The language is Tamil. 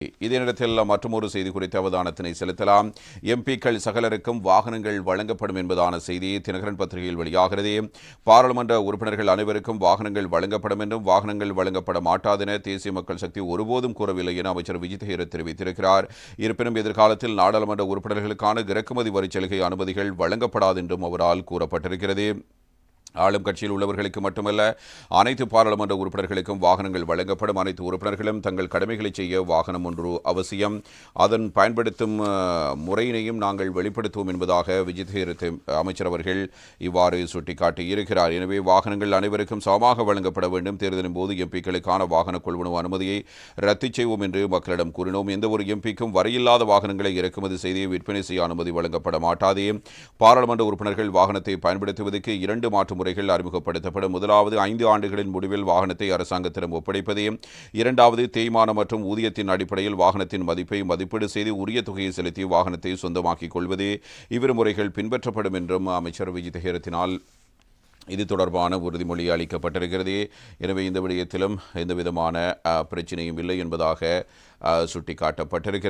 இதே நேரத்தில் மற்றொரு செய்தி குறித்த அவதானத்தினை செலுத்தலாம். எம்பிக்கள் சகலருக்கும் வாகனங்கள் வழங்கப்படும் என்பதான செய்தி தினகரன் பத்திரிகையில் வெளியாகிறது. பாராளுமன்ற உறுப்பினர்கள் அனைவருக்கும் வாகனங்கள் வழங்கப்படும் என்றும் வாகனங்கள் வழங்கப்பட மாட்டாது என தேசிய மக்கள் சக்தி ஒருபோதும் கூறவில்லை என அமைச்சர் விஜித் ஹேரத் தெரிவித்திருக்கிறார். இருப்பினும் எதிர்காலத்தில் நாடாளுமன்ற உறுப்பினர்களுக்கான இறக்குமதி வரிச்சலுகை அனுமதிகள் வழங்கப்படாது என்றும் அவரால் கூறப்பட்டிருக்கிறது. ஆளும் கட்சியில் உள்ளவர்களுக்கு மட்டுமல்ல, அனைத்து பாராளுமன்ற உறுப்பினர்களுக்கும் வாகனங்கள் வழங்கப்படும். அனைத்து உறுப்பினர்களும் தங்கள் கடமைகளை செய்ய வாகனம் ஒன்று அவசியம். அதன் பயன்படுத்தும் முறையினையும் நாங்கள் வெளிப்படுத்துவோம் என்பதாக விஜித் ஹேரத் அமைச்சர் அவர்கள் இவ்வாறு சுட்டிக்காட்டியிருக்கிறார். எனவே வாகனங்கள் அனைவருக்கும் சமமாக வழங்கப்பட வேண்டும். தேர்தலின் போது எம்பிக்களுக்கான வாகன கொள்வனவு அனுமதியை ரத்து செய்வோம் என்று மக்களிடம் கூறினோம். எந்த ஒரு எம்பிக்கும் வரையில்லாத வாகனங்களை இறக்குமதி செய்து விற்பனை செய்ய அனுமதி வழங்கப்பட மாட்டாது. பாராளுமன்ற உறுப்பினர்கள் வாகனத்தை பயன்படுத்துவதற்கு 2 மாற்று முறைகள் அறிமுகப்படுத்தப்படும். முதலாவது 5 ஆண்டுகளின் முடிவில் வாகனத்தை அரசாங்கத்திடம் ஒப்படைப்பது. இரண்டாவது தேய்மானம் மற்றும் ஊதியத்தின் அடிப்படையில் வாகனத்தின் மதிப்பை மதிப்பீடு செய்து உரிய தொகையை செலுத்தி வாகனத்தை சொந்தமாக்கிக் கொள்வது. இவ்விரு முறைகள் பின்பற்றப்படும் என்றும் அமைச்சர் விஜித் ஹேரத்தினால் இது தொடர்பான உறுதிமொழி அளிக்கப்பட்டிருக்கிறது. எனவே இந்த விடயத்திலும் எந்தவிதமான பிரச்சனையும் இல்லை என்பதாக சுட்டிக்காட்டப்பட்டிருக்கிறது.